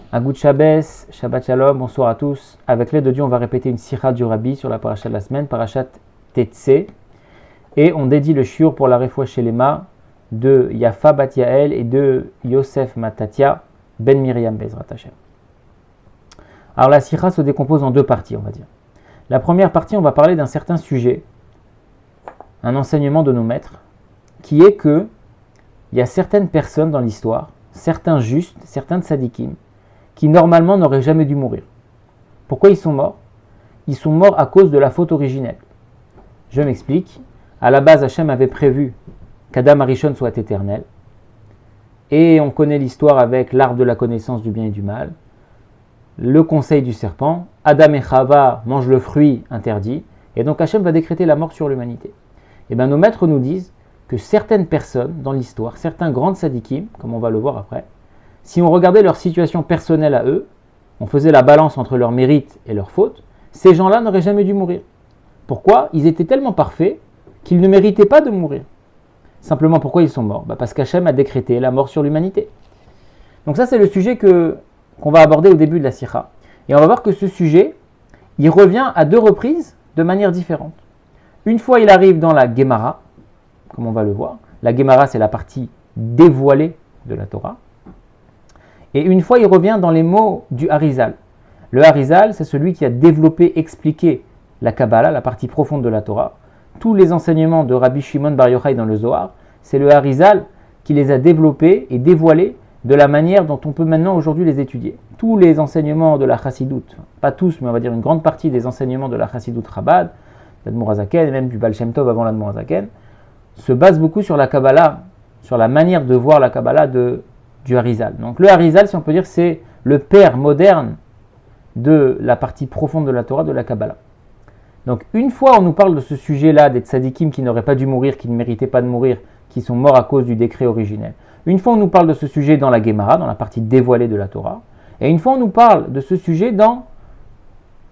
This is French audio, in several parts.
Agout Shabbos, Shabbat Shalom, bonsoir à tous. Avec l'aide de Dieu, on va répéter une sikha du Rabbi sur la paracha de la semaine, parachat Tetsé. Et on dédie le shiur pour la refoua shelema de Yafa Bat Yael et de Yosef Matatia Ben Miriam Bezrat Hashem. Alors la sikha se décompose en deux parties, on va dire. La première partie, on va parler d'un certain sujet, un enseignement de nos maîtres, qui est que il y a certaines personnes dans l'histoire, certains justes, certains tzadikim, qui normalement n'auraient jamais dû mourir. Pourquoi ils sont morts? Ils sont morts à cause de la faute originelle. Je m'explique. À la base, Hachem avait prévu qu'Adam Arishon soit éternel. Et on connaît l'histoire avec l'arbre de la connaissance du bien et du mal, le conseil du serpent, Adam et Chava mangent le fruit interdit, et donc Hachem va décréter la mort sur l'humanité. Et bien nos maîtres nous disent que certaines personnes dans l'histoire, certains grands tzadikim, comme on va le voir après, si on regardait leur situation personnelle à eux, on faisait la balance entre leurs mérites et leurs fautes, ces gens-là n'auraient jamais dû mourir. Pourquoi? Ils étaient tellement parfaits qu'ils ne méritaient pas de mourir. Simplement, pourquoi ils sont morts? Parce qu'Hachem a décrété la mort sur l'humanité. Donc ça, c'est le sujet qu'on va aborder au début de la sikha. Et on va voir que ce sujet, il revient à deux reprises de manière différente. Une fois, il arrive dans la Gemara, comme on va le voir. La Gemara, c'est la partie dévoilée de la Torah. Et une fois, il revient dans les mots du Harizal. Le Harizal, c'est celui qui a développé, expliqué la Kabbalah, la partie profonde de la Torah. Tous les enseignements de Rabbi Shimon Bar Yochai dans le Zohar, c'est le Harizal qui les a développés et dévoilés de la manière dont on peut maintenant aujourd'hui les étudier. Tous les enseignements de la Chassidoute, pas tous, mais on va dire une grande partie des enseignements de la Chassidoute Chabad, l'Admor HaZaken et même du Baal Shem Tov avant l'Admor HaZaken, se basent beaucoup sur la Kabbalah, sur la manière de voir la Kabbalah du Harizal. Donc le Harizal, si on peut dire, c'est le père moderne de la partie profonde de la Torah, de la Kabbalah. Donc une fois on nous parle de ce sujet-là, des tzadikim qui n'auraient pas dû mourir, qui ne méritaient pas de mourir, qui sont morts à cause du décret originel. Une fois on nous parle de ce sujet dans la Gemara, dans la partie dévoilée de la Torah. Et une fois on nous parle de ce sujet dans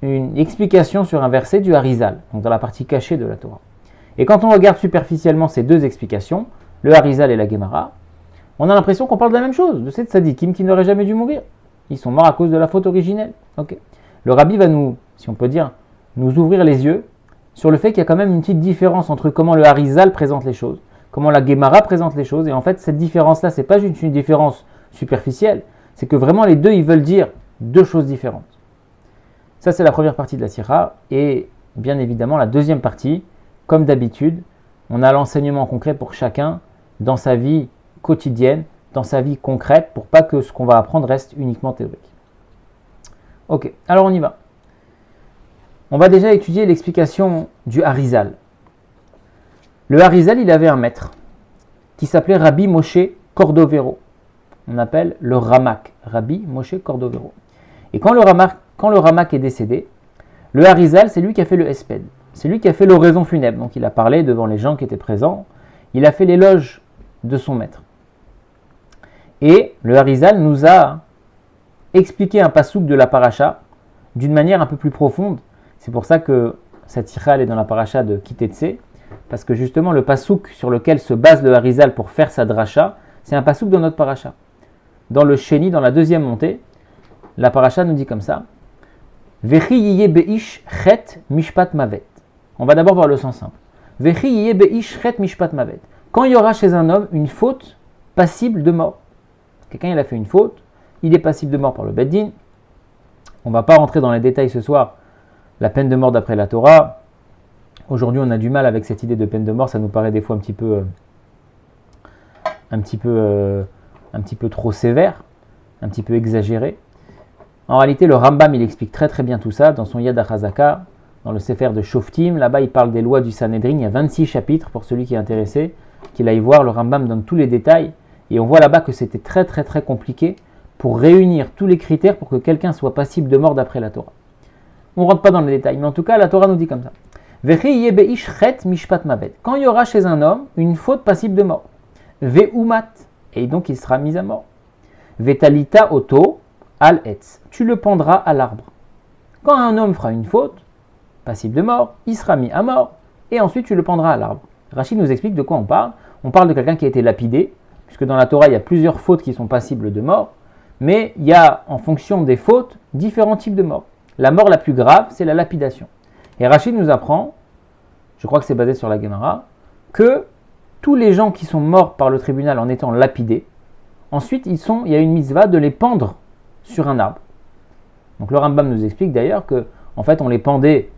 une explication sur un verset du Harizal, donc dans la partie cachée de la Torah. Et quand on regarde superficiellement ces deux explications, le Harizal et la Gemara, on a l'impression qu'on parle de la même chose, de ces tzadikim qui n'auraient jamais dû mourir. Ils sont morts à cause de la faute originelle. Okay. Le Rabbi va nous, si on peut dire, nous ouvrir les yeux sur le fait qu'il y a quand même une petite différence entre comment le Harizal présente les choses, comment la Gemara présente les choses. Et en fait, cette différence-là, ce n'est pas juste une différence superficielle, c'est que vraiment les deux, ils veulent dire deux choses différentes. Ça, c'est la première partie de la sikha. Et bien évidemment, la deuxième partie, comme d'habitude, on a l'enseignement concret pour chacun dans sa vie quotidienne, dans sa vie concrète, pour pas que ce qu'on va apprendre reste uniquement théorique. Ok, alors on y va. On va déjà étudier l'explication du Harizal. Le Harizal, il avait un maître qui s'appelait Rabbi Moshe Cordovero. On appelle le Ramak, Rabbi Moshe Cordovero. Et quand le Ramak est décédé, le Harizal, c'est lui qui a fait le Hesped. C'est lui qui a fait l'oraison funèbre. Donc il a parlé devant les gens qui étaient présents. Il a fait l'éloge de son maître. Et le Harizal nous a expliqué un pasouk de la paracha d'une manière un peu plus profonde. C'est pour ça que cette sikha est dans la paracha de Kitetse, parce que justement le pasouk sur lequel se base le Harizal pour faire sa dracha, c'est un pasouk de notre paracha. Dans le Sheni, dans la deuxième montée, la paracha nous dit comme ça: Vechi yiye beish chet mishpat mavet. On va d'abord voir le sens simple. Vechi yiye beish chet mishpat mavet. Quand il y aura chez un homme une faute passible de mort. Quelqu'un il a fait une faute, il est passible de mort par le Beit Din. On ne va pas rentrer dans les détails ce soir. La peine de mort d'après la Torah. Aujourd'hui, on a du mal avec cette idée de peine de mort. Ça nous paraît des fois un petit peu trop sévère, un petit peu exagéré. En réalité, le Rambam, il explique très très bien tout ça dans son Yad HaChazaka, dans le Sefer de Shoftim. Là-bas, il parle des lois du Sanhédrin. Il y a 26 chapitres pour celui qui est intéressé, qu'il aille voir. Le Rambam donne tous les détails. Et on voit là-bas que c'était très très très compliqué pour réunir tous les critères pour que quelqu'un soit passible de mort d'après la Torah. On ne rentre pas dans les détails, mais en tout cas, la Torah nous dit comme ça. Quand il y aura chez un homme une faute passible de mort, Veumat, et donc il sera mis à mort. Vetalita oto al etz, tu le pendras à l'arbre. Quand un homme fera une faute passible de mort, il sera mis à mort, et ensuite tu le pendras à l'arbre. Rachid nous explique de quoi on parle. On parle de quelqu'un qui a été lapidé, puisque dans la Torah, il y a plusieurs fautes qui sont passibles de mort. mais il y a, en fonction des fautes, différents types de morts. La mort la plus grave, c'est la lapidation. Et Rachid nous apprend, je crois que c'est basé sur la Gemara, que tous les gens qui sont morts par le tribunal en étant lapidés, ensuite il y a une mitzvah de les pendre sur un arbre. Donc le Rambam nous explique d'ailleurs que, en fait, on les pendait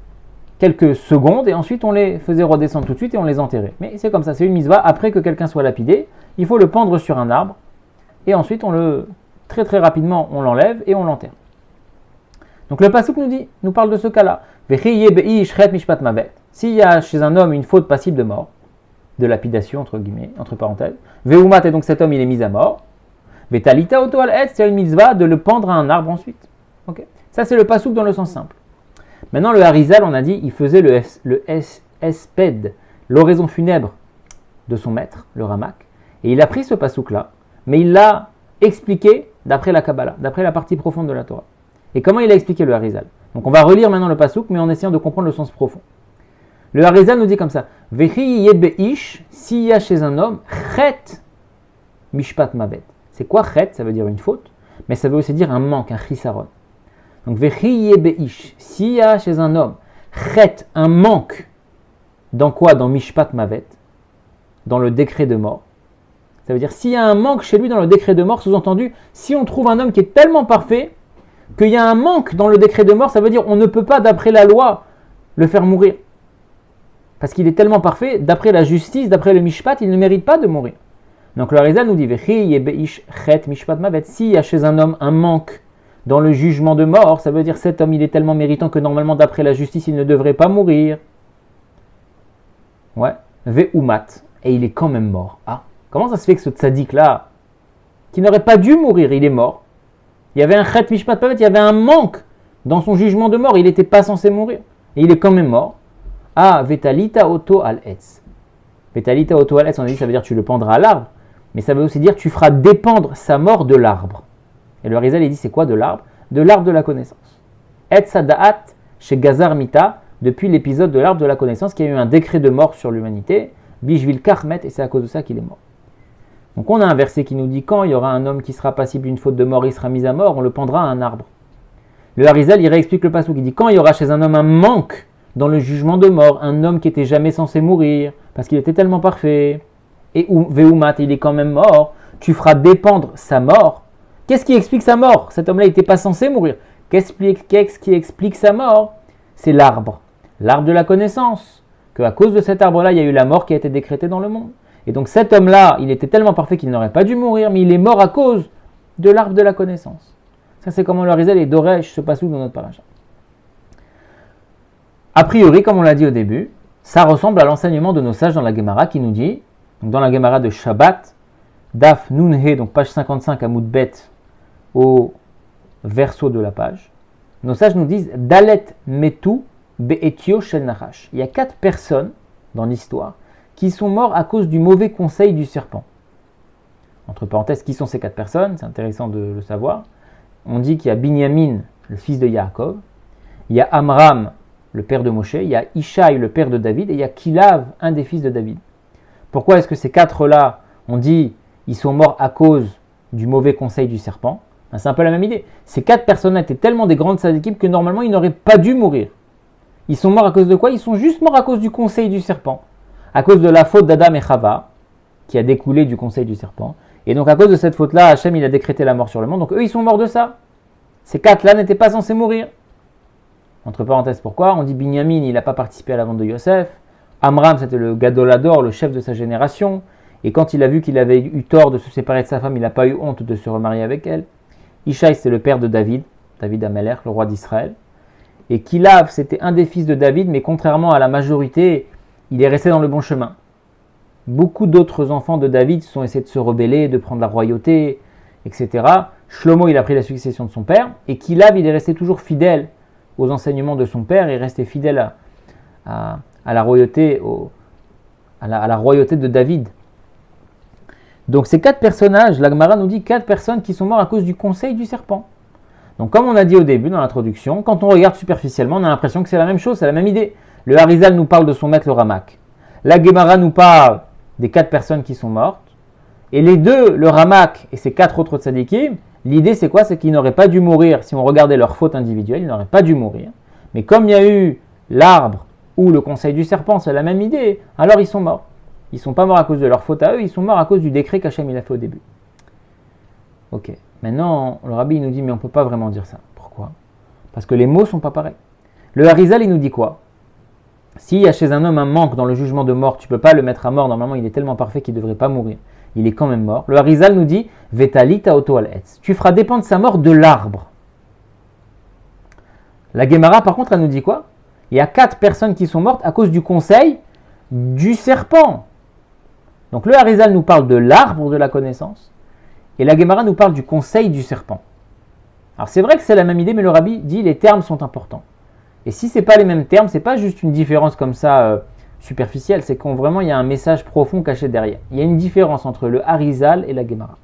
quelques secondes et ensuite on les faisait redescendre tout de suite et on les enterrait. Mais c'est comme ça, c'est une mitzvah. Après que quelqu'un soit lapidé, il faut le pendre sur un arbre et ensuite très très rapidement on l'enlève et on l'enterre. Donc le pasuk nous parle de ce cas-là. S'il y a chez un homme une faute passible de mort, de lapidation entre guillemets, entre parenthèses, Veumat, et donc cet homme il est mis à mort, Vetalita auto al etz, c'est une mitzvah de le pendre à un arbre ensuite. Okay. Ça c'est le pasuk dans le sens simple. Maintenant le Harizal, on a dit, il faisait le esped, l'oraison funèbre de son maître, le Ramak, et il a pris ce pasuk là, mais il l'a expliqué d'après la Kabbalah, d'après la partie profonde de la Torah. Et comment il a expliqué le Harizal? Donc on va relire maintenant le pasuk, mais en essayant de comprendre le sens profond. Le Harizal nous dit comme ça, Vechi yebeish, s'il y a chez un homme, chet mishpat mavet. C'est quoi chet? Ça veut dire une faute, mais ça veut aussi dire un manque, un chisaron. Donc Vechi yebeish, s'il y a chez un homme, chet, un manque, dans quoi? Dans mishpat mavet, dans le décret de mort. Ça veut dire s'il y a un manque chez lui dans le décret de mort, sous-entendu, si on trouve un homme qui est tellement parfait, qu'il y a un manque dans le décret de mort, ça veut dire on ne peut pas, d'après la loi, le faire mourir. Parce qu'il est tellement parfait, d'après la justice, d'après le mishpat, il ne mérite pas de mourir. Donc le Harizal nous dit, s'il y a chez un homme un manque dans le jugement de mort, ça veut dire cet homme il est tellement méritant que normalement d'après la justice il ne devrait pas mourir. Ouais, Veumat, et il est quand même mort. Ah, comment ça se fait que ce tzaddik là, qui n'aurait pas dû mourir, il est mort? Il y avait un chet mishpat mavet, il y avait un manque dans son jugement de mort, il n'était pas censé mourir. Et il est quand même mort. Ah, vetalita auto al etz. Vetalita auto al etz, on a dit ça veut dire tu le pendras à l'arbre, mais ça veut aussi dire tu feras dépendre sa mort de l'arbre. Et le Harizal il dit c'est quoi de l'arbre? De l'arbre de la connaissance. Etz adaat chez Gazar Mita, depuis l'épisode de l'arbre de la connaissance qui a eu un décret de mort sur l'humanité, Bishvil Karmet, et c'est à cause de ça qu'il est mort. Donc on a un verset qui nous dit quand il y aura un homme qui sera passible d'une faute de mort, il sera mis à mort, on le pendra à un arbre. Le Harizal il réexplique le passage qui dit quand il y aura chez un homme un manque dans le jugement de mort, un homme qui était jamais censé mourir parce qu'il était tellement parfait, et Veumat, il est quand même mort, tu feras dépendre sa mort. Qu'est-ce qui explique sa mort? Cet homme-là n'était pas censé mourir. Qu'est-ce qui explique sa mort? C'est l'arbre de la connaissance, qu'à cause de cet arbre-là, il y a eu la mort qui a été décrétée dans le monde. Et donc cet homme-là, il était tellement parfait qu'il n'aurait pas dû mourir, mais il est mort à cause de l'arbre de la connaissance. Ça c'est comment le Harizal et Doresh se passent dans notre paracha. A priori, comme on l'a dit au début, ça ressemble à l'enseignement de nos sages dans la Gemara qui nous dit, donc dans la Gemara de Shabbat, Daf Nunhe, donc page 55 à Moudbet, au verso de la page, nos sages nous disent Dalet Metu Be'etio Shel Nachash. Il y a 4 personnes dans l'histoire qui sont morts à cause du mauvais conseil du serpent. Entre parenthèses, qui sont ces 4 personnes? C'est intéressant de le savoir. On dit qu'il y a Binyamin, le fils de Yaakov, il y a Amram, le père de Moshe, il y a Ishaï, le père de David, et il y a Kilav, un des fils de David. Pourquoi est-ce que ces 4-là, on dit, ils sont morts à cause du mauvais conseil du serpent? C'est un peu la même idée. Ces 4 personnes étaient tellement des grandes équipes que normalement, ils n'auraient pas dû mourir. Ils sont morts à cause de quoi? Ils sont juste morts à cause du conseil du serpent. À cause de la faute d'Adam et Chava, qui a découlé du conseil du serpent. Et donc à cause de cette faute-là, Hachem il a décrété la mort sur le monde. Donc eux ils sont morts de ça. Ces 4-là n'étaient pas censés mourir. Entre parenthèses, pourquoi? On dit Binyamin, il n'a pas participé à la vente de Yosef. Amram, c'était le Gadolador, le chef de sa génération. Et quand il a vu qu'il avait eu tort de se séparer de sa femme, il n'a pas eu honte de se remarier avec elle. Ishaï, c'est le père de David, David Amelech, le roi d'Israël. Et Kilav, c'était un des fils de David, mais contrairement à la majorité, il est resté dans le bon chemin. Beaucoup d'autres enfants de David sont essayés de se rebeller, de prendre la royauté, etc. Shlomo, il a pris la succession de son père. Et Kilav, il est resté toujours fidèle aux enseignements de son père. Il est resté fidèle à la royauté, à la royauté de David. Donc ces 4 personnages, la Gemara nous dit 4 personnes qui sont mortes à cause du conseil du serpent. Donc comme on a dit au début dans l'introduction, quand on regarde superficiellement, on a l'impression que c'est la même chose, c'est la même idée. Le Harizal nous parle de son maître le Ramak. La Gemara nous parle des 4 personnes qui sont mortes. Et les deux, le Ramak et ces 4 autres tzadikim, L'idée, c'est quoi? C'est qu'ils n'auraient pas dû mourir si on regardait leur faute individuelle, ils n'auraient pas dû mourir. Mais comme il y a eu l'arbre ou le conseil du serpent, c'est la même idée, alors ils sont morts. Ils ne sont pas morts à cause de leur faute à eux, ils sont morts à cause du décret qu'Hachem il a fait au début. Ok, maintenant le rabbi il nous dit, mais on ne peut pas vraiment dire ça. Pourquoi? Parce que les mots ne sont pas pareils. Le Harizal il nous dit quoi? S'il y a chez un homme un manque dans le jugement de mort, tu ne peux pas le mettre à mort, normalement il est tellement parfait qu'il ne devrait pas mourir. Il est quand même mort. Le Harizal nous dit, Vetalita auto al etz. Tu feras dépendre sa mort de l'arbre. La Gemara par contre elle nous dit quoi? Il y a 4 personnes qui sont mortes à cause du conseil du serpent. Donc le Harizal nous parle de l'arbre de la connaissance et la Gemara nous parle du conseil du serpent. Alors c'est vrai que c'est la même idée, mais le Rabbi dit les termes sont importants. Et si ce n'est pas les mêmes termes, ce n'est pas juste une différence comme ça superficielle, c'est qu'on vraiment il y a un message profond caché derrière. Il y a une différence entre le Harizal et la Gemara.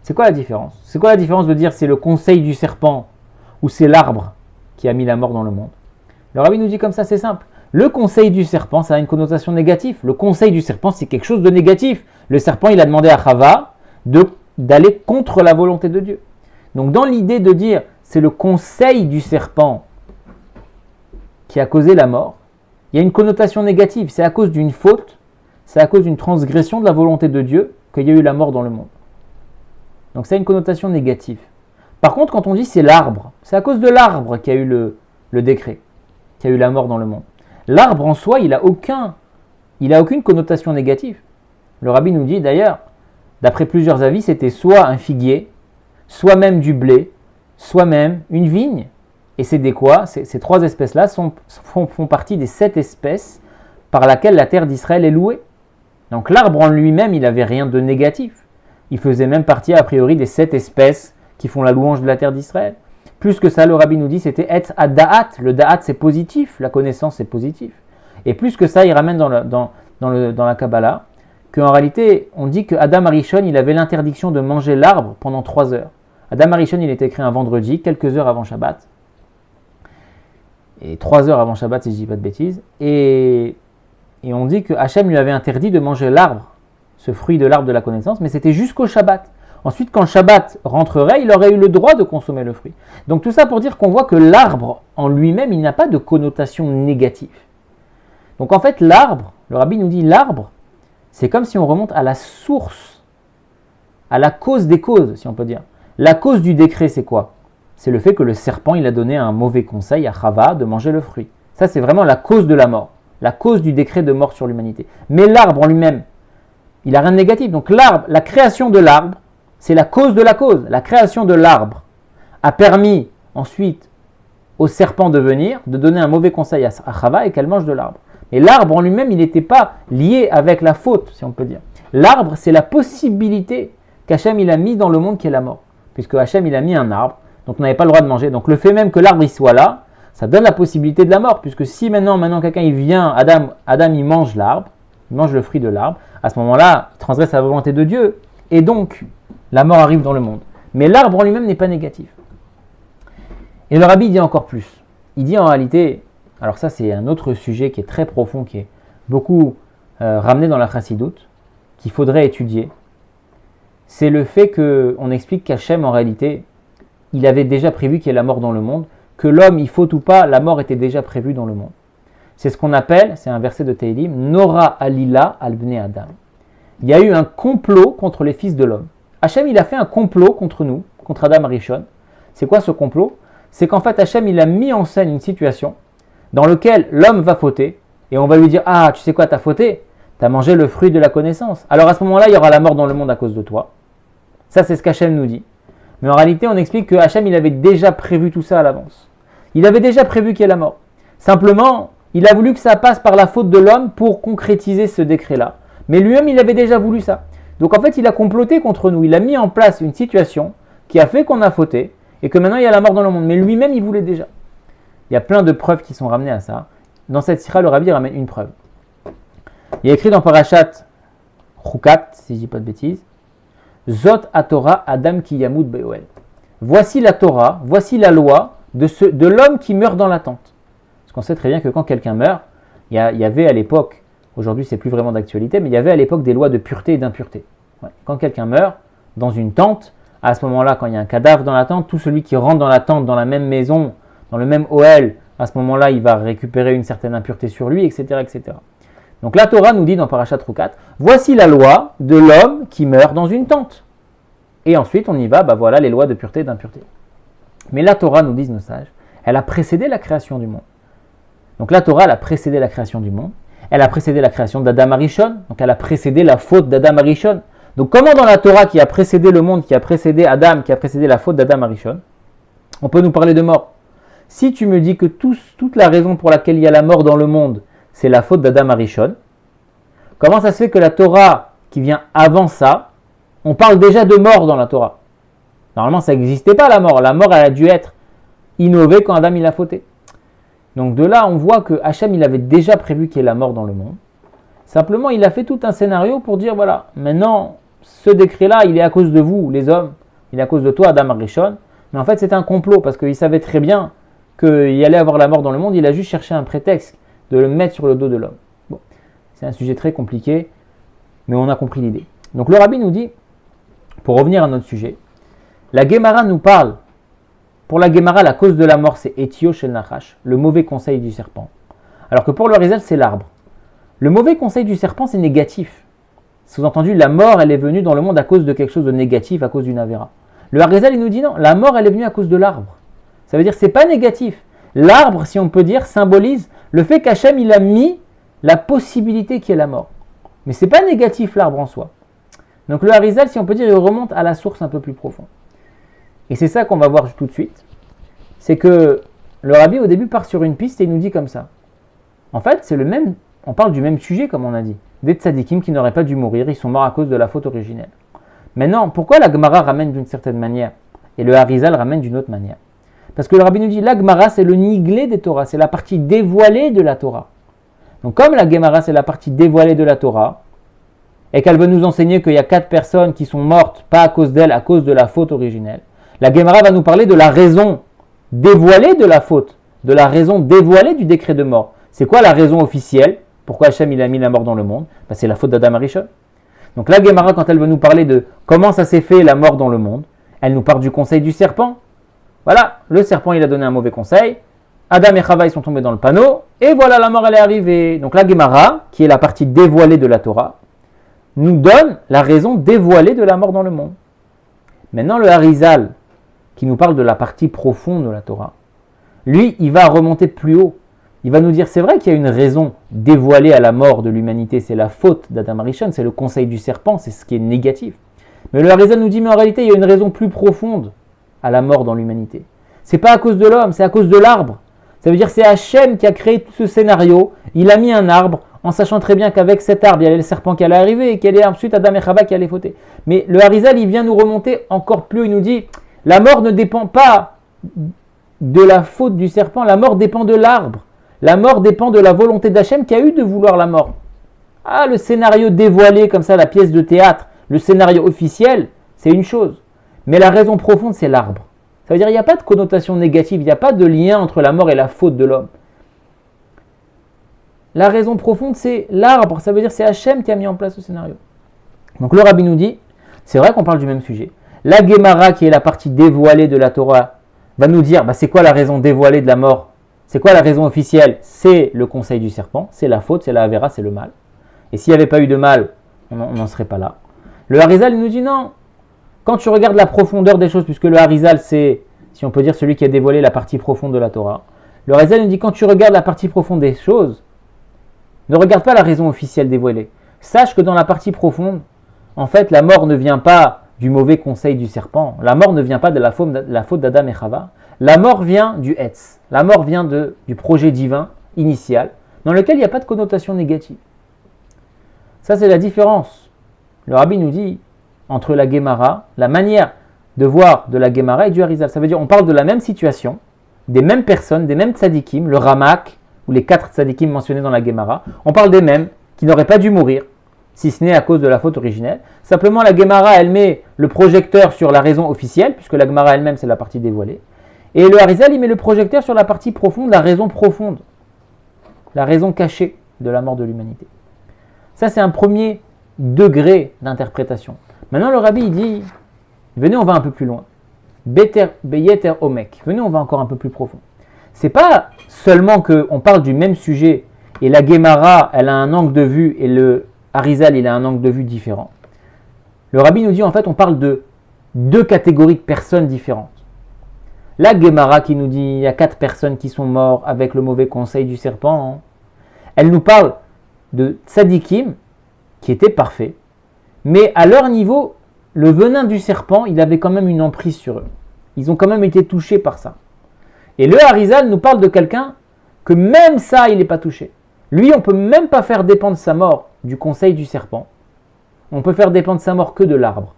C'est quoi la différence? C'est quoi la différence de dire c'est le conseil du serpent ou c'est l'arbre qui a mis la mort dans le monde? Le Rabbi nous dit comme ça, c'est simple. Le conseil du serpent, ça a une connotation négative. Le conseil du serpent, c'est quelque chose de négatif. Le serpent, il a demandé à Chava d'aller contre la volonté de Dieu. Donc dans l'idée de dire c'est le conseil du serpent qui a causé la mort, il y a une connotation négative. C'est à cause d'une faute, c'est à cause d'une transgression de la volonté de Dieu qu'il y a eu la mort dans le monde. Donc ça a une connotation négative. Par contre, quand on dit c'est l'arbre, c'est à cause de l'arbre qu'il y a eu le décret, qu'il y a eu la mort dans le monde. L'arbre en soi, il n'a aucune connotation négative. Le rabbi nous dit d'ailleurs, d'après plusieurs avis, c'était soit un figuier, soit même du blé, soit même une vigne. Et c'est des quoi? Ces 3 espèces-là font partie des 7 espèces par laquelle la terre d'Israël est louée. Donc l'arbre en lui-même, il n'avait rien de négatif. Il faisait même partie a priori des 7 espèces qui font la louange de la terre d'Israël. Plus que ça, le rabbi nous dit, c'était être à da'at. Le da'at, c'est positif. La connaissance, c'est positif. Et plus que ça, il ramène dans la Kabbalah qu'en réalité, on dit que Adam Arishon, il avait l'interdiction de manger l'arbre pendant 3 heures. Adam Arishon, il était créé un vendredi, quelques heures avant Shabbat. Et 3 heures avant Shabbat, si je ne dis pas de bêtises. Et on dit que Hachem lui avait interdit de manger l'arbre, ce fruit de l'arbre de la connaissance, mais c'était jusqu'au Shabbat. Ensuite, quand le Shabbat rentrerait, il aurait eu le droit de consommer le fruit. Donc tout ça pour dire qu'on voit que l'arbre en lui-même, il n'a pas de connotation négative. Donc en fait, l'arbre, le rabbi nous dit l'arbre, c'est comme si on remonte à la source, à la cause des causes, si on peut dire. La cause du décret, c'est quoi? C'est le fait que le serpent, il a donné un mauvais conseil à Chava de manger le fruit. Ça, c'est vraiment la cause de la mort, la cause du décret de mort sur l'humanité. Mais l'arbre en lui-même, il n'a rien de négatif. Donc l'arbre, la création de l'arbre, c'est la cause de la cause. La création de l'arbre a permis ensuite au serpent de venir, de donner un mauvais conseil à Chava et qu'elle mange de l'arbre. Mais l'arbre en lui-même, il n'était pas lié avec la faute, si on peut dire. L'arbre, c'est la possibilité qu'Hachem il a mis dans le monde qui est la mort. Puisque Hachem il a mis un arbre, donc on n'avait pas le droit de manger. Donc le fait même que l'arbre il soit là, ça donne la possibilité de la mort. Puisque si maintenant quelqu'un il vient, Adam il mange l'arbre, il mange le fruit de l'arbre, à ce moment-là, il transgresse la volonté de Dieu. Et donc, la mort arrive dans le monde. Mais l'arbre en lui-même n'est pas négatif. Et le rabbi dit encore plus. Il dit en réalité, alors ça c'est un autre sujet qui est très profond, qui est beaucoup ramené dans la chassidoute, qu'il faudrait étudier. C'est le fait qu'on explique qu'Hachem en réalité, il avait déjà prévu qu'il y ait la mort dans le monde, que l'homme, il faut ou pas, la mort était déjà prévue dans le monde. C'est ce qu'on appelle, c'est un verset de Tehillim, Nora alila al bnei Adam. Il y a eu un complot contre les fils de l'homme. Hachem, il a fait un complot contre nous, contre Adam Arishon. C'est quoi ce complot? C'est qu'en fait, Hachem, il a mis en scène une situation dans laquelle l'homme va fauter, et on va lui dire, ah, tu sais quoi, t'as fauté, t'as mangé le fruit de la connaissance. Alors à ce moment-là, il y aura la mort dans le monde à cause de toi. Ça, c'est ce qu'Hachem nous dit. Mais en réalité, on explique que Hachem, il avait déjà prévu tout ça à l'avance. Il avait déjà prévu qu'il y ait la mort. Simplement, il a voulu que ça passe par la faute de l'homme pour concrétiser ce décret-là. Mais lui-même, il avait déjà voulu ça. Donc en fait, il a comploté contre nous. Il a mis en place une situation qui a fait qu'on a fauté et que maintenant, il y a la mort dans le monde. Mais lui-même, il voulait déjà. Il y a plein de preuves qui sont ramenées à ça. Dans cette sira, le rabbi ramène une preuve. Il y a écrit dans Parashat Chukat, si je ne dis pas de bêtises, Zot Torah Adam ki yamut be'oel. Voici la Torah, voici la loi de l'homme qui meurt dans la tente. Parce qu'on sait très bien que quand quelqu'un meurt, il y avait à l'époque, aujourd'hui c'est plus vraiment d'actualité, mais il y avait à l'époque des lois de pureté et d'impureté. Ouais. Quand quelqu'un meurt dans une tente, À ce moment-là, quand il y a un cadavre dans la tente, tout celui qui rentre dans la tente, dans la même maison, dans le même Ohel, à ce moment-là, il va récupérer une certaine impureté sur lui, etc., etc. Donc la Torah nous dit dans Parashat Rukat, voici la loi de l'homme qui meurt dans une tente. Et ensuite, on y va, voilà les lois de pureté et d'impureté. Mais la Torah, nous disent nos sages, elle a précédé la création du monde. Donc la Torah, elle a précédé la création du monde. Elle a précédé la création d'Adam Arishon. Donc elle a précédé la faute d'Adam Arishon. Donc comment dans la Torah qui a précédé le monde, qui a précédé Adam, qui a précédé la faute d'Adam Arishon, on peut nous parler de mort? Si tu me dis que toute la raison pour laquelle il y a la mort dans le monde, c'est la faute d'Adam Arishon, comment ça se fait que la Torah qui vient avant ça, on parle déjà de mort dans la Torah? Normalement, ça n'existait pas la mort. La mort, elle a dû être innovée quand Adam il a fauté. Donc de là, on voit que Hachem, il avait déjà prévu qu'il y ait la mort dans le monde. Simplement, il a fait tout un scénario pour dire, voilà, maintenant, ce décret-là, il est à cause de vous, les hommes. Il est à cause de toi, Adam Arishon. Mais en fait, c'est un complot, parce qu'il savait très bien qu'il allait avoir la mort dans le monde. Il a juste cherché un prétexte de le mettre sur le dos de l'homme. Bon, c'est un sujet très compliqué, mais on a compris l'idée. Donc le Rabbi nous dit, pour revenir à notre sujet, la Gemara nous parle. Pour la Gemara, la cause de la mort, c'est Etio Shel Nachash, le mauvais conseil du serpent. Alors que pour le Arizal, c'est l'arbre. Le mauvais conseil du serpent, c'est négatif. Sous-entendu, la mort, elle est venue dans le monde à cause de quelque chose de négatif, à cause d'une avéra. Le Arizal, il nous dit non, la mort, elle est venue à cause de l'arbre. Ça veut dire que ce n'est pas négatif. L'arbre, si on peut dire, symbolise le fait qu'Hachem, il a mis la possibilité qu'il y ait la mort. Mais ce n'est pas négatif, l'arbre en soi. Donc le Arizal, si on peut dire, il remonte à la source un peu plus profonde. Et c'est ça qu'on va voir tout de suite. C'est que le Rabbi, au début, part sur une piste et il nous dit comme ça. En fait, c'est le même, on parle du même sujet, comme on a dit. Des tzadikim qui n'auraient pas dû mourir, ils sont morts à cause de la faute originelle. Maintenant, pourquoi la Gemara ramène d'une certaine manière et le Arizal ramène d'une autre manière? Parce que le Rabbi nous dit, la Gemara, c'est le niglé des Torah, c'est la partie dévoilée de la Torah. Donc comme la Gemara, c'est la partie dévoilée de la Torah, et qu'elle veut nous enseigner qu'il y a 4 personnes qui sont mortes, pas à cause d'elle, à cause de la faute originelle, la Gemara va nous parler de la raison dévoilée de la faute, de la raison dévoilée du décret de mort. C'est quoi la raison officielle? Pourquoi Hachem il a mis la mort dans le monde? C'est la faute d'Adam Arishon. Donc la Gemara, quand elle veut nous parler de comment ça s'est fait la mort dans le monde, elle nous parle du conseil du serpent. Voilà, le serpent il a donné un mauvais conseil, Adam et Chava ils sont tombés dans le panneau, et voilà la mort elle est arrivée. Donc la Gemara, qui est la partie dévoilée de la Torah, nous donne la raison dévoilée de la mort dans le monde. Maintenant le Arizal, qui nous parle de la partie profonde de la Torah, lui, il va remonter plus haut. Il va nous dire, c'est vrai qu'il y a une raison dévoilée à la mort de l'humanité, c'est la faute d'Adam Arishon, c'est le conseil du serpent, c'est ce qui est négatif. Mais le Arizal nous dit, mais en réalité, il y a une raison plus profonde à la mort dans l'humanité. C'est pas à cause de l'homme, c'est à cause de l'arbre. Ça veut dire que c'est Hachem qui a créé tout ce scénario, il a mis un arbre, en sachant très bien qu'avec cet arbre, il y avait le serpent qui allait arriver, et qu'il y allait ensuite Adam et Chava qui allaient fauter. Mais le Arizal, il vient nous remonter encore plus, il nous dit, la mort ne dépend pas de la faute du serpent, la mort dépend de l'arbre. La mort dépend de la volonté d'Hachem qui a eu de vouloir la mort. Ah, le scénario dévoilé comme ça, la pièce de théâtre, le scénario officiel, c'est une chose. Mais la raison profonde, c'est l'arbre. Ça veut dire qu'il n'y a pas de connotation négative, il n'y a pas de lien entre la mort et la faute de l'homme. La raison profonde, c'est l'arbre. Ça veut dire que c'est Hachem qui a mis en place ce scénario. Donc le Rabbi nous dit, c'est vrai qu'on parle du même sujet. La Gemara, qui est la partie dévoilée de la Torah, va nous dire, c'est quoi la raison dévoilée de la mort? C'est quoi la raison officielle? C'est le conseil du serpent, c'est la faute, c'est la avéra, c'est le mal. Et s'il n'y avait pas eu de mal, on n'en serait pas là. Le Harizal nous dit non. Quand tu regardes la profondeur des choses, puisque le Harizal c'est, si on peut dire, celui qui a dévoilé la partie profonde de la Torah, le Harizal nous dit quand tu regardes la partie profonde des choses, ne regarde pas la raison officielle dévoilée. Sache que dans la partie profonde, en fait, la mort ne vient pas du mauvais conseil du serpent. La mort ne vient pas de la faute d'Adam et Chava. La mort vient du Hetz. La mort vient du projet divin initial, dans lequel il n'y a pas de connotation négative. Ça, c'est la différence. Le Rabbi nous dit, entre la Gemara, la manière de voir de la Gemara et du Harizal. Ça veut dire, on parle de la même situation, des mêmes personnes, des mêmes tzadikim, le Ramak, ou les 4 tzadikim mentionnés dans la Gemara. On parle des mêmes, qui n'auraient pas dû mourir, si ce n'est à cause de la faute originelle. Simplement, la Gemara, elle met le projecteur sur la raison officielle, puisque la Gemara elle-même, c'est la partie dévoilée. Et le Harizal, il met le projecteur sur la partie profonde, la raison profonde, la raison cachée de la mort de l'humanité. Ça, c'est un premier degré d'interprétation. Maintenant, le Rabbi, il dit, Venez, on va un peu plus loin. Beyeter Omek. Venez, on va encore un peu plus profond. C'est pas seulement qu'on parle du même sujet et la Gemara, elle a un angle de vue et le Harizal, il a un angle de vue différent. Le Rabbi nous dit en fait, on parle de deux catégories de personnes différentes. La Gemara qui nous dit il y a 4 personnes qui sont mortes avec le mauvais conseil du serpent, hein. Elle nous parle de tzadikim qui étaient parfaits, mais à leur niveau, le venin du serpent, il avait quand même une emprise sur eux. Ils ont quand même été touchés par ça. Et le Harizal nous parle de quelqu'un que même ça, il n'est pas touché. Lui, on ne peut même pas faire dépendre sa mort du conseil du serpent. On peut faire dépendre sa mort que de l'arbre.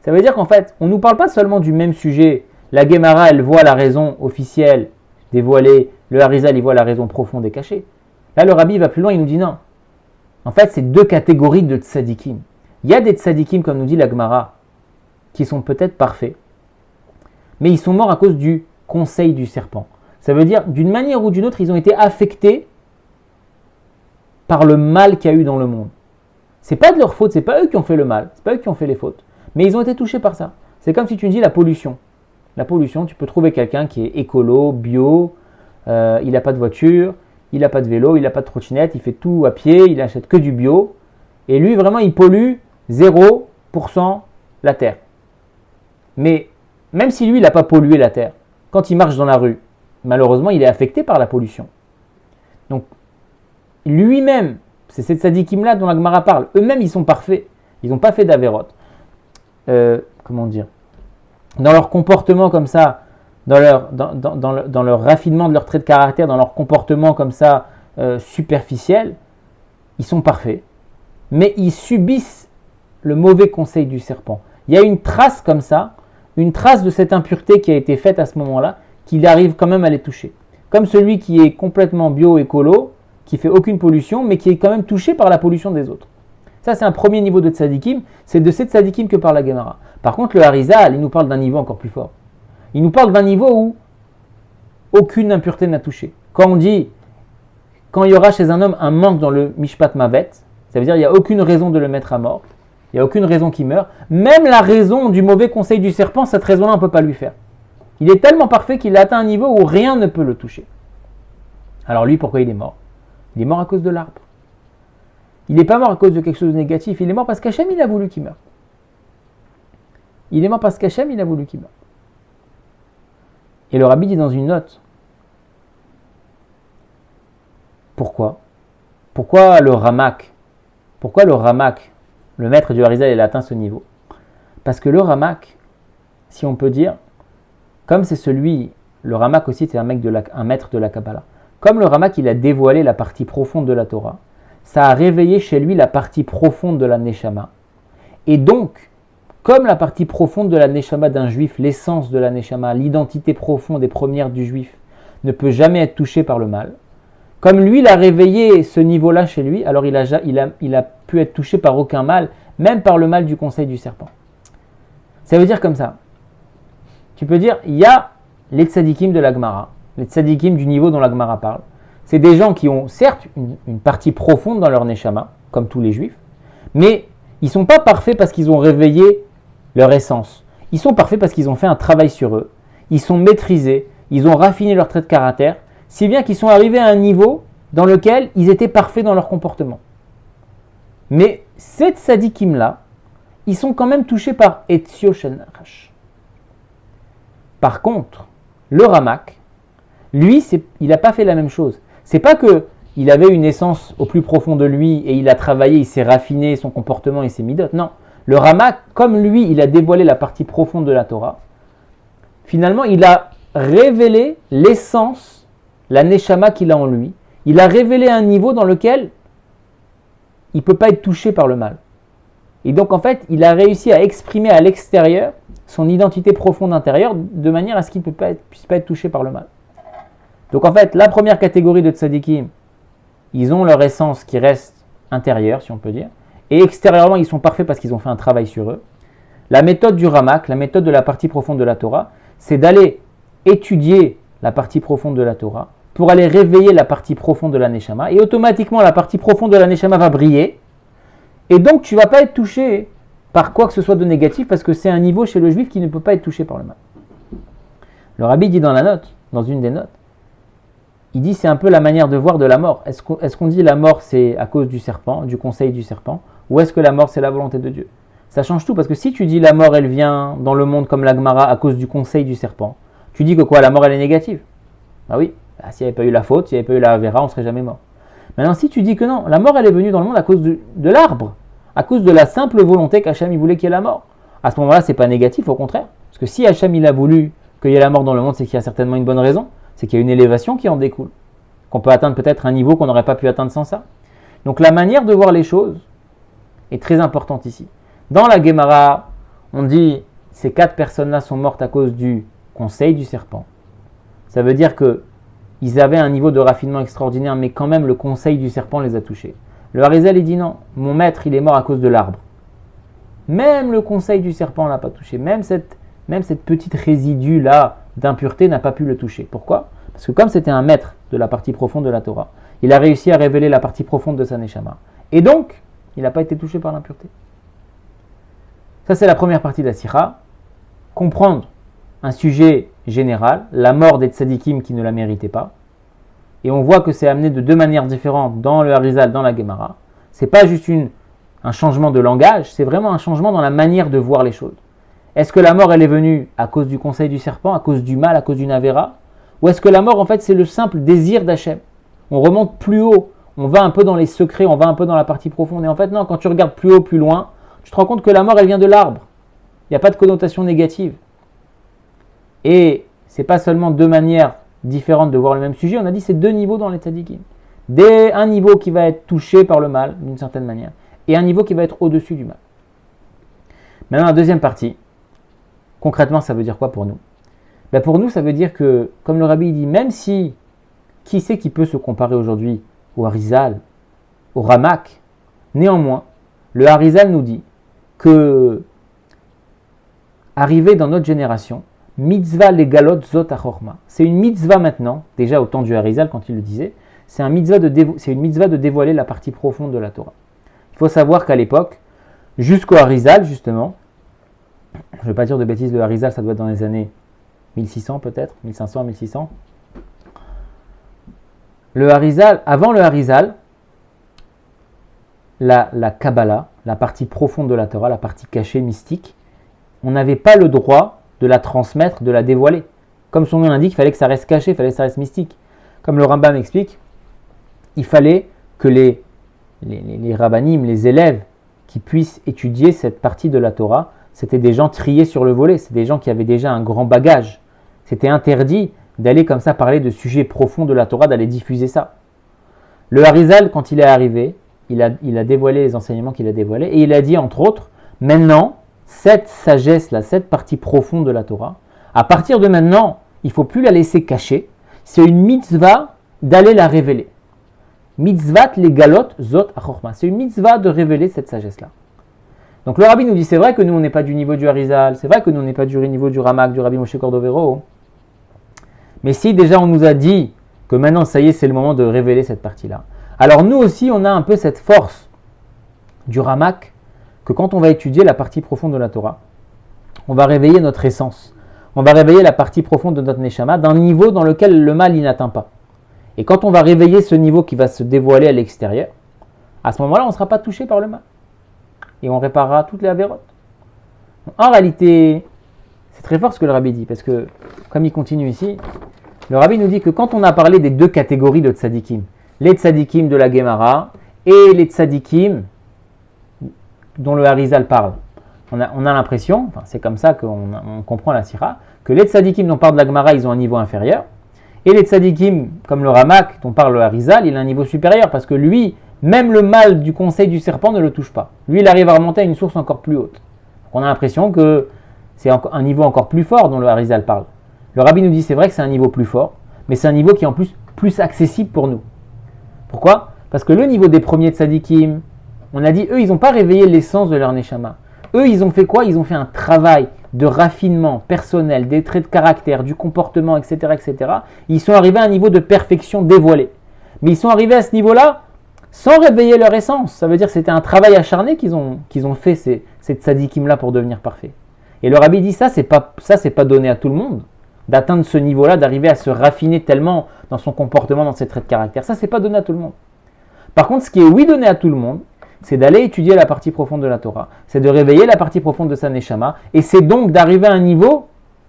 Ça veut dire qu'en fait, on ne nous parle pas seulement du même sujet. La Gemara, elle voit la raison officielle dévoilée. Le Harizal, il voit la raison profonde et cachée. Là, le Rabbi va plus loin, il nous dit non. En fait, c'est deux catégories de tzadikim. Il y a des tzadikim, comme nous dit la Gemara, qui sont peut-être parfaits, mais ils sont morts à cause du conseil du serpent. Ça veut dire, d'une manière ou d'une autre, ils ont été affectés par le mal qu'il y a eu dans le monde. C'est pas de leur faute, c'est pas eux qui ont fait le mal, c'est pas eux qui ont fait les fautes, mais ils ont été touchés par ça. C'est comme si tu me dis la pollution. La pollution, tu peux trouver quelqu'un qui est écolo, bio, il n'a pas de voiture, il n'a pas de vélo, il n'a pas de trottinette, il fait tout à pied, il n'achète que du bio, et lui vraiment il pollue 0% la terre. Mais même si lui il n'a pas pollué la terre, quand il marche dans la rue, malheureusement il est affecté par la pollution. Donc lui-même, c'est cette tzadikim-là dont la Gemara parle, eux-mêmes ils sont parfaits, ils n'ont pas fait d'avérote. Comment dire, dans leur comportement comme ça, dans leur raffinement de leur trait de caractère, dans leur comportement comme ça superficiel, ils sont parfaits. Mais ils subissent le mauvais conseil du serpent. Il y a une trace comme ça, une trace de cette impureté qui a été faite à ce moment-là, qu'il arrive quand même à les toucher. Comme celui qui est complètement bio-écolo, qui fait aucune pollution, mais qui est quand même touché par la pollution des autres. Ça, c'est un premier niveau de tzadikim, c'est de ces tzadikim que parle la Gemara. Par contre, le Harizal, il nous parle d'un niveau encore plus fort. Il nous parle d'un niveau où aucune impureté n'a touché. Quand on dit, quand il y aura chez un homme un manque dans le Mishpat Mavet, ça veut dire qu'il n'y a aucune raison de le mettre à mort, il n'y a aucune raison qu'il meure. Même la raison du mauvais conseil du serpent, cette raison-là, on ne peut pas lui faire. Il est tellement parfait qu'il a atteint un niveau où rien ne peut le toucher. Alors lui, pourquoi il est mort? Il est mort à cause de l'arbre. Il n'est pas mort à cause de quelque chose de négatif, il est mort parce qu'Hachem, il a voulu qu'il meure. Il est mort parce qu'Hachem, il a voulu qu'il meure. Et le Rabbi dit dans une note, pourquoi le Ramak, le maître du Harizal, il a atteint ce niveau? Parce que le Ramak, si on peut dire, comme c'est le Ramak aussi c'est un maître de la Kabbalah, comme le Ramak il a dévoilé la partie profonde de la Torah, ça a réveillé chez lui la partie profonde de la Neshama. Et donc, comme la partie profonde de la Neshama d'un juif, l'essence de la Neshama, l'identité profonde et première du juif, ne peut jamais être touchée par le mal, comme lui, il a réveillé ce niveau-là chez lui, alors il a pu être touché par aucun mal, même par le mal du conseil du serpent. Ça veut dire comme ça. Tu peux dire, il y a les tzadikim de la Gemara, les tzadikim du niveau dont la Gemara parle. C'est des gens qui ont certes une partie profonde dans leur neshama, comme tous les juifs, mais ils ne sont pas parfaits parce qu'ils ont réveillé leur essence. Ils sont parfaits parce qu'ils ont fait un travail sur eux, ils sont maîtrisés, ils ont raffiné leur trait de caractère, si bien qu'ils sont arrivés à un niveau dans lequel ils étaient parfaits dans leur comportement. Mais ces tzadikim-là, ils sont quand même touchés par Etzio Shel Nachash. Par contre, le Ramak, lui, il n'a pas fait la même chose. C'est pas qu'il avait une essence au plus profond de lui et il a travaillé, il s'est raffiné son comportement et ses midot. Non, le Ramak, comme lui, il a dévoilé la partie profonde de la Torah. Finalement, il a révélé l'essence, la neshama qu'il a en lui. Il a révélé un niveau dans lequel il ne peut pas être touché par le mal. Et donc, en fait, il a réussi à exprimer à l'extérieur son identité profonde intérieure de manière à ce qu'il ne puisse pas être touché par le mal. Donc en fait, la première catégorie de tzadikim, ils ont leur essence qui reste intérieure, si on peut dire, et extérieurement, ils sont parfaits parce qu'ils ont fait un travail sur eux. La méthode du Ramak, la méthode de la partie profonde de la Torah, c'est d'aller étudier la partie profonde de la Torah pour aller réveiller la partie profonde de la Neshama, et automatiquement, la partie profonde de la Neshama va briller, et donc tu ne vas pas être touché par quoi que ce soit de négatif, parce que c'est un niveau chez le juif qui ne peut pas être touché par le mal. Le rabbi dit dans la note, dans une des notes, il dit c'est un peu la manière de voir de la mort. Est-ce qu'on dit la mort c'est à cause du serpent, du conseil du serpent, ou est-ce que la mort c'est la volonté de Dieu? Ça change tout, parce que si tu dis la mort elle vient dans le monde comme la Gemara à cause du conseil du serpent, tu dis que quoi, la mort elle est négative? Ah oui, s'il n'y avait pas eu la faute, s'il n'y avait pas eu la Avera, on ne serait jamais mort. Maintenant si tu dis que non, la mort elle est venue dans le monde à cause de l'arbre, à cause de la simple volonté qu'Hachem il voulait qu'il y ait la mort, à ce moment-là c'est pas négatif, au contraire. Parce que si Hachem il a voulu qu'il y ait la mort dans le monde, c'est qu'il y a certainement une bonne raison, c'est qu'il y a une élévation qui en découle, qu'on peut atteindre peut-être un niveau qu'on n'aurait pas pu atteindre sans ça. Donc la manière de voir les choses est très importante ici. Dans la Gemara, on dit ces 4 personnes-là sont mortes à cause du conseil du serpent. Ça veut dire qu'ils avaient un niveau de raffinement extraordinaire, mais quand même le conseil du serpent les a touchés. Le Harizal il dit non, mon maître il est mort à cause de l'arbre. Même le conseil du serpent ne l'a pas touché, même cette petite résidus-là d'impureté n'a pas pu le toucher. Pourquoi? Parce que comme c'était un maître de la partie profonde de la Torah, il a réussi à révéler la partie profonde de sa Neshama. Et donc, il n'a pas été touché par l'impureté. Ça, c'est la première partie de la Sira. Comprendre un sujet général, la mort des tzadikim qui ne la méritaient pas. Et on voit que c'est amené de 2 manières différentes dans le Harizal, dans la Gemara. Ce n'est pas juste un changement de langage, c'est vraiment un changement dans la manière de voir les choses. Est-ce que la mort, elle est venue à cause du conseil du serpent, à cause du mal, à cause d'une Avera? Ou est-ce que la mort, en fait, c'est le simple désir d'Hachem? On remonte plus haut, on va un peu dans les secrets, on va un peu dans la partie profonde. Et en fait, non, quand tu regardes plus haut, plus loin, tu te rends compte que la mort, elle vient de l'arbre. Il n'y a pas de connotation négative. Et ce n'est pas seulement 2 manières différentes de voir le même sujet, on a dit c'est 2 niveaux dans les tzadikim. Un niveau qui va être touché par le mal, d'une certaine manière, et un niveau qui va être au-dessus du mal. Maintenant, la deuxième partie, concrètement, ça veut dire quoi pour nous? Pour nous, ça veut dire que, comme le rabbi dit, même si, qui c'est qui peut se comparer aujourd'hui au Harizal, au Ramak, néanmoins, le Harizal nous dit que, arrivé dans notre génération, mitzvah legalot zot achorma. C'est une mitzvah maintenant, déjà au temps du Harizal quand il le disait, c'est une mitzvah de dévoiler la partie profonde de la Torah. Il faut savoir qu'à l'époque, jusqu'au Harizal justement, je ne vais pas dire de bêtises, le Harizal ça doit être dans les années 1600 peut-être, 1500, 1600. Le Harizal, avant le Harizal, la Kabbalah, la partie profonde de la Torah, la partie cachée, mystique, on n'avait pas le droit de la transmettre, de la dévoiler. Comme son nom l'indique, il fallait que ça reste caché, il fallait que ça reste mystique. Comme le Rambam explique, il fallait que les rabbanim, les élèves qui puissent étudier cette partie de la Torah, c'était des gens triés sur le volet, c'est des gens qui avaient déjà un grand bagage. C'était interdit d'aller comme ça parler de sujets profonds de la Torah, d'aller diffuser ça. Le Harizal, quand il est arrivé, il a dévoilé les enseignements qu'il a dévoilés, et il a dit entre autres, maintenant, cette sagesse-là, cette partie profonde de la Torah, à partir de maintenant, il ne faut plus la laisser cachée, c'est une mitzvah d'aller la révéler. Mitzvat legalot zot achorma. C'est une mitzvah de révéler cette sagesse-là. Donc le rabbi nous dit, c'est vrai que nous on n'est pas du niveau du Harizal, c'est vrai que nous on n'est pas du niveau du Ramak, du Rabbi Moshe Cordovero, mais si déjà on nous a dit que maintenant ça y est, c'est le moment de révéler cette partie-là, alors nous aussi on a un peu cette force du Ramak, que quand on va étudier la partie profonde de la Torah, on va réveiller notre essence, on va réveiller la partie profonde de notre Neshama d'un niveau dans lequel le mal n'atteint pas. Et quand on va réveiller ce niveau qui va se dévoiler à l'extérieur, à ce moment-là on ne sera pas touché par le mal. Et on réparera toutes les avérotes. En réalité, c'est très fort ce que le rabbi dit, parce que, comme il continue ici, le rabbi nous dit que quand on a parlé des 2 catégories de tzadikim, les tzadikim de la Gemara et les tzadikim dont le Harizal parle, on a l'impression, enfin, c'est comme ça qu'on comprend la sira, que les tzadikim dont parle la Gemara, ils ont un niveau inférieur, et les tzadikim, comme le Ramak dont parle le Harizal, il a un niveau supérieur, parce que lui, même le mal du conseil du serpent ne le touche pas. Lui, il arrive à remonter à une source encore plus haute. Donc on a l'impression que c'est un niveau encore plus fort dont le Harizal parle. Le rabbi nous dit, c'est vrai que c'est un niveau plus fort, mais c'est un niveau qui est en plus accessible pour nous. Pourquoi? Parce que le niveau des premiers tzadikim, on a dit, eux, ils n'ont pas réveillé l'essence de leur neshama. Eux, ils ont fait quoi? Ils ont fait un travail de raffinement personnel, des traits de caractère, du comportement, etc., etc. Ils sont arrivés à un niveau de perfection dévoilé. Mais ils sont arrivés à ce niveau-là sans réveiller leur essence. Ça veut dire que c'était un travail acharné qu'ils ont fait, ces tzadikim-là, pour devenir parfaits. Et le rabbi dit ça, c'est pas donné à tout le monde, d'atteindre ce niveau-là, d'arriver à se raffiner tellement dans son comportement, dans ses traits de caractère. Ça, c'est pas donné à tout le monde. Par contre, ce qui est oui donné à tout le monde, c'est d'aller étudier la partie profonde de la Torah, c'est de réveiller la partie profonde de sa neshama, et c'est donc d'arriver à un niveau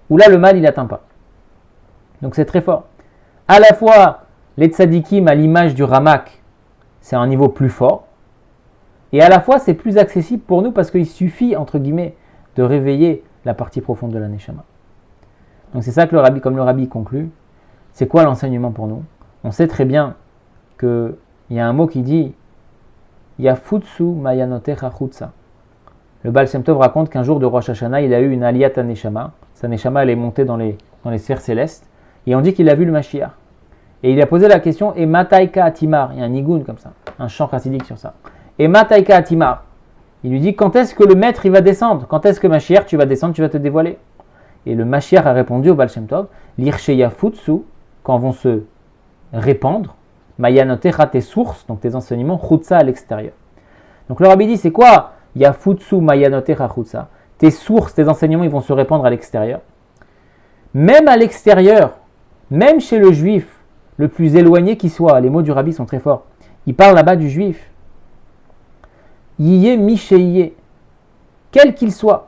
où là, le mal, il n'atteint pas. Donc c'est très fort. À la fois, les tzadikim, à l'image du Ramak, c'est un niveau plus fort, et à la fois, c'est plus accessible pour nous parce qu'il suffit, entre guillemets, de réveiller la partie profonde de la neshama. Donc c'est ça que comme le rabbi conclut. C'est quoi l'enseignement pour nous? On sait très bien qu'il y a un mot qui dit Yafutsu mayanotecha chutsa. Le Baal Shem Tov raconte qu'un jour de Rosh Hashanah, il a eu une aliyat neshama. Sa neshama, elle est montée dans les sphères célestes. Et on dit qu'il a vu le Mashiach. Et il a posé la question Et mataika atimar. Il y a un nigoun comme ça, un chant chassidique sur ça. Et mataika atimar. Il lui dit quand est-ce que le maître il va descendre? Quand est-ce que Mashiach tu vas descendre, tu vas te dévoiler? Et le Mashiach a répondu au Baal Shem Tov L'ircheya futsu, quand vont se répandre, mayanotecha tes sources, donc tes enseignements, chutsa à l'extérieur. Donc le rabbi dit c'est quoi Yafutsu mayanotecha chutsa? Tes sources, tes enseignements, ils vont se répandre à l'extérieur. Même à l'extérieur, même chez le juif, le plus éloigné qui soit, les mots du rabbi sont très forts. Il parle là-bas du juif. Yiyé misheyé, quel qu'il soit.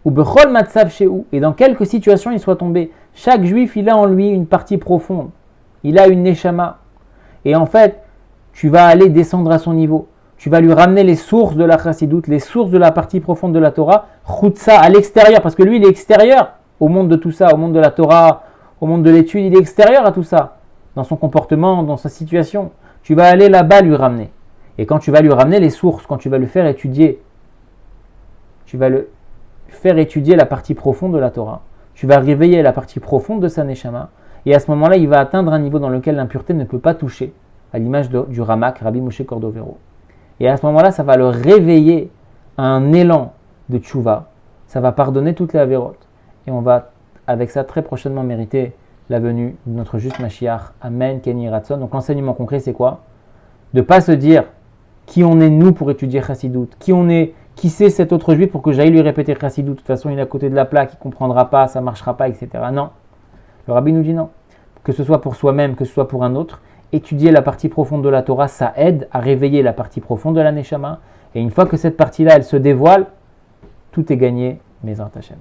Ou bechol matzav shehu, et dans quelque situation il soit tombé. Chaque juif, il a en lui une partie profonde. Il a une neshama. Et en fait, tu vas aller descendre à son niveau. Tu vas lui ramener les sources de la chassidoute, les sources de la partie profonde de la Torah, chutsa, à l'extérieur, parce que lui, il est extérieur au monde de tout ça, au monde de la Torah, au monde de l'étude, il est extérieur à tout ça, dans son comportement, dans sa situation. Tu vas aller là-bas lui ramener. Et quand tu vas lui ramener les sources, quand tu vas le faire étudier, tu vas le faire étudier la partie profonde de la Torah, tu vas réveiller la partie profonde de sa neshama, et à ce moment-là, il va atteindre un niveau dans lequel l'impureté ne peut pas toucher, à l'image du Ramak, Rabbi Moshe Cordovero. Et à ce moment-là, ça va le réveiller à un élan de tchouva, ça va pardonner toutes les avérotes, et on va, avec ça, très prochainement mériter la venue de notre juste Mashiach. Amen, Kenny Ratson. Donc l'enseignement concret, c'est quoi? De ne pas se dire qui on est nous pour étudier Chassidut, qui c'est cet autre juif pour que j'aille lui répéter Chassidut, de toute façon il est à côté de la plaque, il ne comprendra pas, ça ne marchera pas, etc. Non. Le rabbi nous dit non. Que ce soit pour soi-même, que ce soit pour un autre, étudier la partie profonde de la Torah, ça aide à réveiller la partie profonde de la Neshama. Et une fois que cette partie-là, elle se dévoile, tout est gagné, Bezrat Hashem.